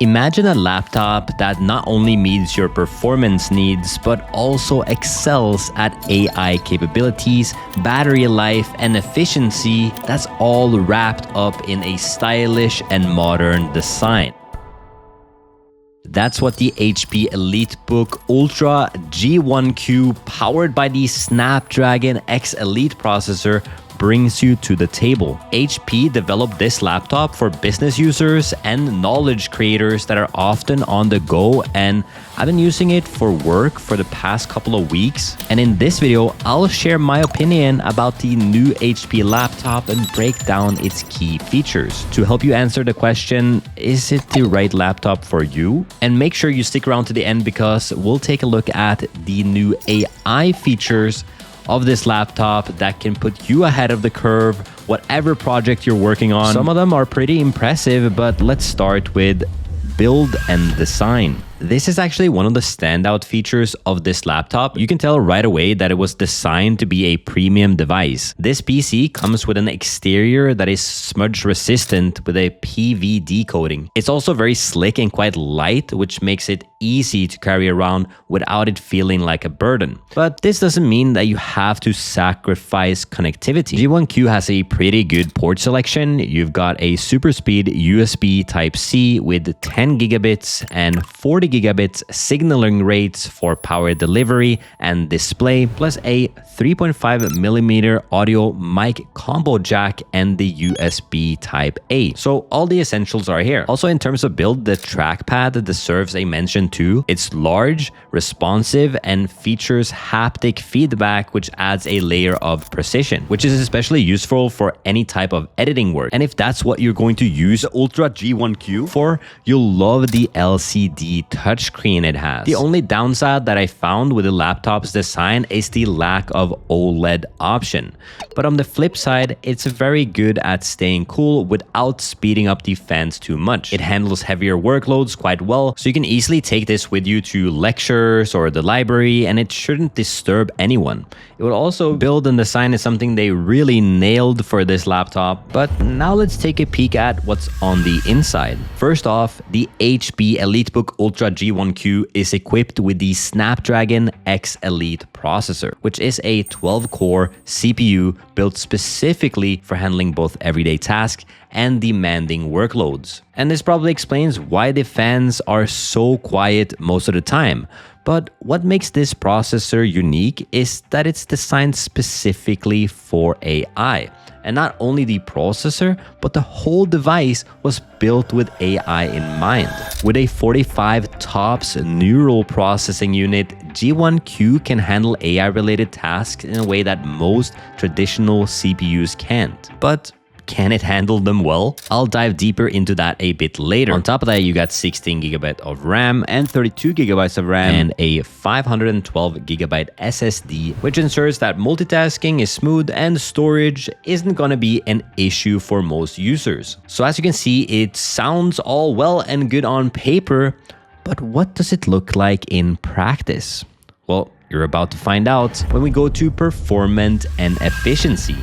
Imagine a laptop that not only meets your performance needs, but also excels at AI capabilities, battery life, and efficiency. That's all wrapped up in a stylish and modern design. That's what the HP EliteBook Ultra G1q, powered by the Snapdragon X Elite processor, brings you to the table. HP developed this laptop for business users and knowledge creators that are often on the go, and I've been using it for work for the past couple of weeks. And in this video, I'll share my opinion about the new HP laptop and break down its key features to help you answer the question, is it the right laptop for you? And make sure you stick around to the end because we'll take a look at the new AI features of this laptop that can put you ahead of the curve, whatever project you're working on. Some of them are pretty impressive, but let's start with build and design. This is actually one of the standout features of this laptop. You can tell right away that it was designed to be a premium device. This PC comes with an exterior that is smudge resistant with a PVD coating. It's also very slick and quite light, which makes it easy to carry around without it feeling like a burden. But this doesn't mean that you have to sacrifice connectivity. G1q has a pretty good port selection. You've got a super speed USB Type-C with 10 gigabits and 40 gigabits signaling rates for power delivery and display, plus a 3.5 millimeter audio mic combo jack and the USB Type-A. So all the essentials are here. Also, in terms of build, the trackpad deserves a mention too. It's large, responsive, and features haptic feedback, which adds a layer of precision, which is especially useful for any type of editing work. And if that's what you're going to use the Ultra G1q for, you'll love the LCD touchscreen it has. The only downside that I found with the laptop's design is the lack of OLED option. But on the flip side, it's very good at staying cool without speeding up the fans too much. It handles heavier workloads quite well, so you can easily take this with you to lectures or the library, and it shouldn't disturb anyone. It will also build and design is something they really nailed for this laptop. But now let's take a peek at what's on the inside. First off, the HP EliteBook Ultra G1q is equipped with the Snapdragon X Elite processor, which is a 12-core CPU built specifically for handling both everyday tasks and demanding workloads. And this probably explains why the fans are so quiet most of the time. But what makes this processor unique is that it's designed specifically for AI. And not only the processor, but the whole device was built with AI in mind. With a 45 TOPS neural processing unit, G1q can handle AI-related tasks in a way that most traditional CPUs can't. But can it handle them well? I'll dive deeper into that a bit later. On top of that, you got 16 GB of RAM and 32 GB of RAM and a 512 GB SSD, which ensures that multitasking is smooth and storage isn't gonna be an issue for most users. So as you can see, it sounds all well and good on paper, but what does it look like in practice? Well, you're about to find out when we go to performance and efficiency.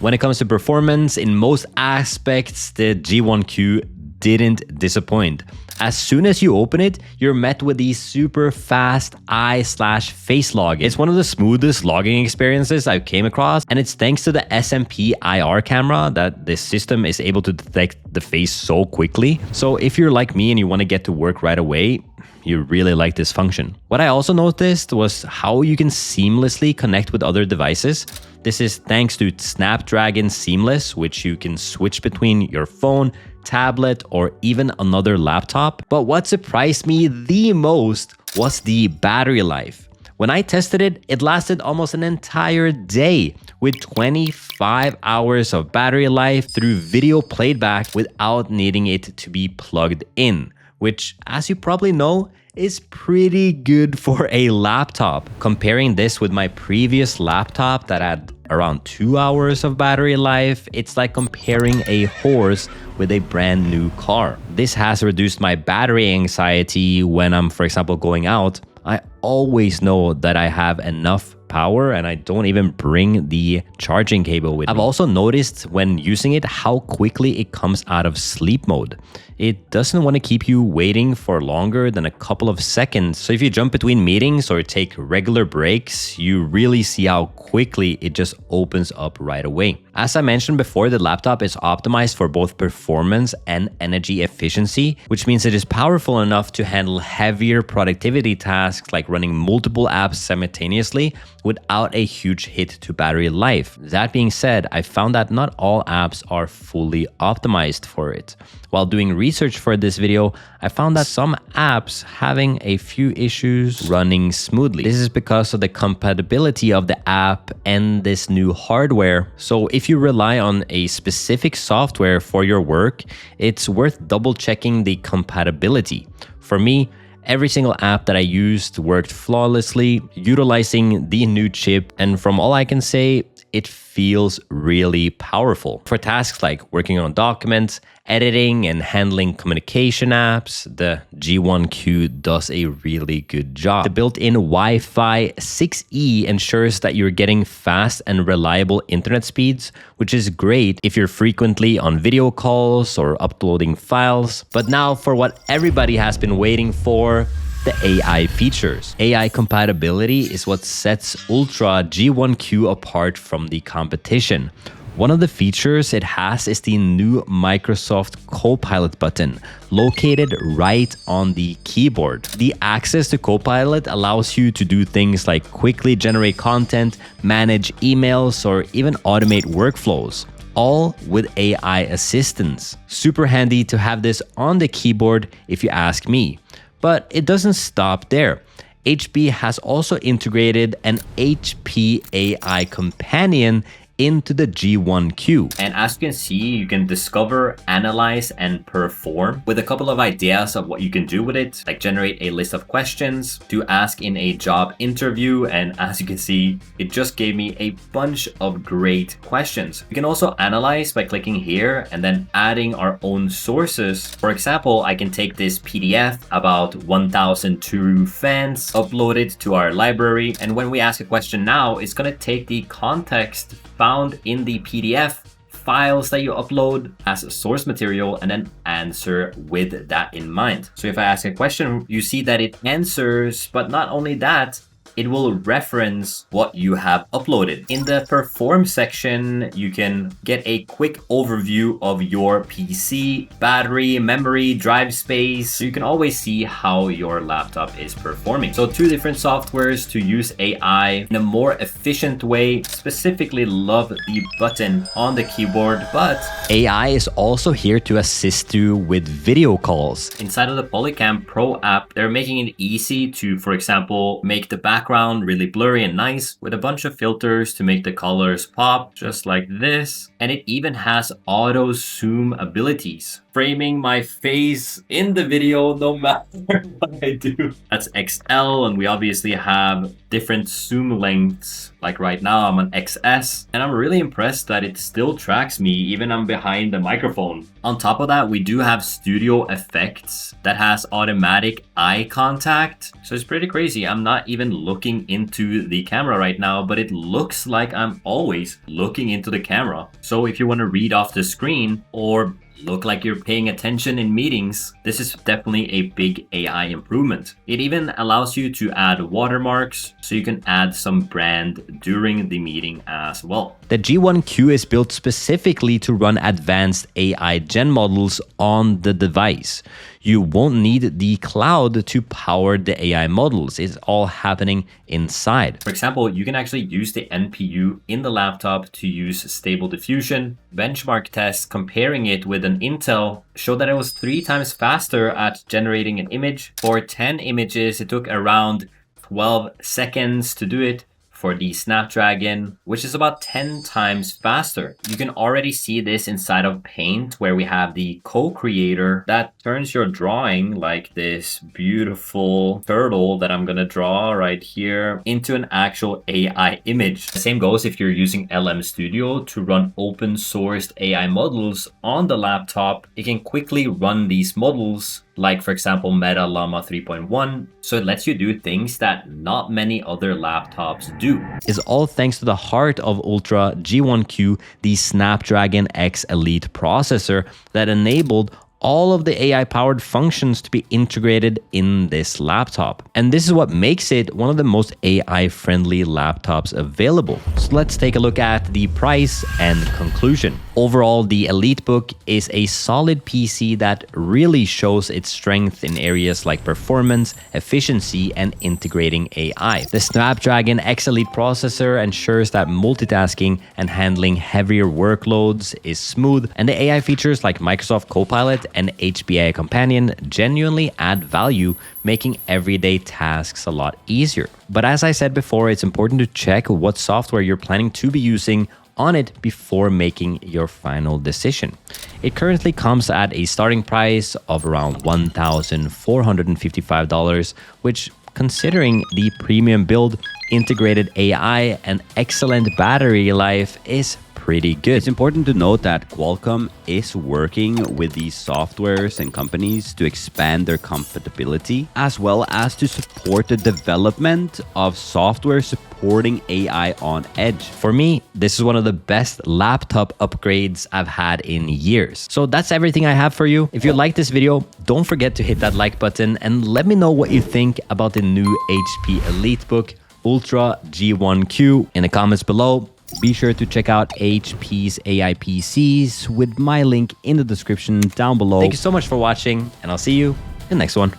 When it comes to performance, in most aspects, the G1q didn't disappoint. As soon as you open it, you're met with the super fast eye/face login. It's one of the smoothest logging experiences I've came across, and it's thanks to the SMP IR camera that this system is able to detect the face so quickly. So if you're like me and you want to get to work right away, you really like this function. What I also noticed was how you can seamlessly connect with other devices. This is thanks to Snapdragon Seamless, which you can switch between your phone, tablet, or even another laptop. But what surprised me the most was the battery life. When I tested it, it lasted almost an entire day with 25 hours of battery life through video playback without needing it to be plugged in, which, as you probably know, is pretty good for a laptop. Comparing this with my previous laptop that had around 2 hours of battery life, it's like comparing a horse with a brand new car. This has reduced my battery anxiety when I'm, for example, going out. I always know that I have enough power, and I don't even bring the charging cable with me. I've also noticed when using it how quickly it comes out of sleep mode. It doesn't want to keep you waiting for longer than a couple of seconds. So if you jump between meetings or take regular breaks, you really see how quickly it just opens up right away. As I mentioned before, the laptop is optimized for both performance and energy efficiency, which means it is powerful enough to handle heavier productivity tasks like running multiple apps simultaneously without a huge hit to battery life. That being said, I found that not all apps are fully optimized for it. While doing research for this video, I found that some apps having a few issues running smoothly. This is because of the compatibility of the app and this new hardware. So if you rely on a specific software for your work, it's worth double checking the compatibility. For me, every single app that I used worked flawlessly, utilizing the new chip, and from all I can say, it feels really powerful. For tasks like working on documents, editing, and handling communication apps, the G1q does a really good job. The built-in Wi-Fi 6E ensures that you're getting fast and reliable internet speeds, which is great if you're frequently on video calls or uploading files. But now for what everybody has been waiting for, the AI features. AI compatibility is what sets Ultra G1q apart from the competition. One of the features it has is the new Microsoft Copilot button, located right on the keyboard. The access to Copilot allows you to do things like quickly generate content, manage emails, or even automate workflows, all with AI assistance. Super handy to have this on the keyboard if you ask me. But it doesn't stop there. HP has also integrated an HP AI companion into the G1q. And as you can see, you can discover, analyze, and perform with a couple of ideas of what you can do with it, like generate a list of questions to ask in a job interview. And as you can see, it just gave me a bunch of great questions. You can also analyze by clicking here and then adding our own sources. For example, I can take this PDF about 1002 fans, upload it to our library, and when we ask a question now, it's going to take the context found in the PDF files that you upload as source material and then answer with that in mind. So if I ask a question, you see that it answers, but not only that, it will reference what you have uploaded. In the perform section, you can get a quick overview of your PC, battery, memory, drive space. So you can always see how your laptop is performing. So two different softwares to use AI in a more efficient way. Specifically love the button on the keyboard, but AI is also here to assist you with video calls. Inside of the Polycam Pro app, they're making it easy to, for example, make the background really blurry and nice with a bunch of filters to make the colors pop just like this. And it even has auto zoom abilities, framing my face in the video no matter what I do. That's XL, and we obviously have different zoom lengths. Like right now I'm on XS, and I'm really impressed that it still tracks me even I'm behind the microphone. On top of that, we do have studio effects that has automatic eye contact. So it's pretty crazy. I'm not even looking into the camera right now, but it looks like I'm always looking into the camera. So if you want to read off the screen or look like you're paying attention in meetings, this is definitely a big AI improvement. It even allows you to add watermarks, so you can add some brand during the meeting as well. The G1q is built specifically to run advanced AI gen models on the device. You won't need the cloud to power the AI models. It's all happening inside. For example, you can actually use the NPU in the laptop to use Stable Diffusion. Benchmark tests comparing it with an Intel showed that it was 3 times faster at generating an image. For 10 images, it took around 12 seconds to do it. For the Snapdragon, which is about 10 times faster. You can already see this inside of Paint, where we have the co-creator that turns your drawing, like this beautiful turtle that I'm gonna draw right here, into an actual AI image. The same goes if you're using LM Studio to run open sourced AI models on the laptop. It can quickly run these models like for example Meta Llama 3.1, so it lets you do things that not many other laptops do. It's all thanks to the heart of Ultra G1q, the Snapdragon X Elite processor that enabled all of the AI-powered functions to be integrated in this laptop. And this is what makes it one of the most AI-friendly laptops available. So let's take a look at the price and conclusion. Overall, the EliteBook is a solid PC that really shows its strength in areas like performance, efficiency, and integrating AI. The Snapdragon X Elite processor ensures that multitasking and handling heavier workloads is smooth, and the AI features like Microsoft Copilot and HBA Companion genuinely add value, making everyday tasks a lot easier. But as I said before, it's important to check what software you're planning to be using on it before making your final decision. It currently comes at a starting price of around $1,455, which, considering the premium build, integrated AI, and excellent battery life, is pretty good. It's important to note that Qualcomm is working with these softwares and companies to expand their compatibility, as well as to support the development of software supporting AI on edge. For me, this is one of the best laptop upgrades I've had in years. So that's everything I have for you. If you like this video, don't forget to hit that like button and let me know what you think about the new HP EliteBook Ultra G1q in the comments below. Be sure to check out HP's AI PCs with my link in the description down below. Thank you so much for watching, and I'll see you in the next one.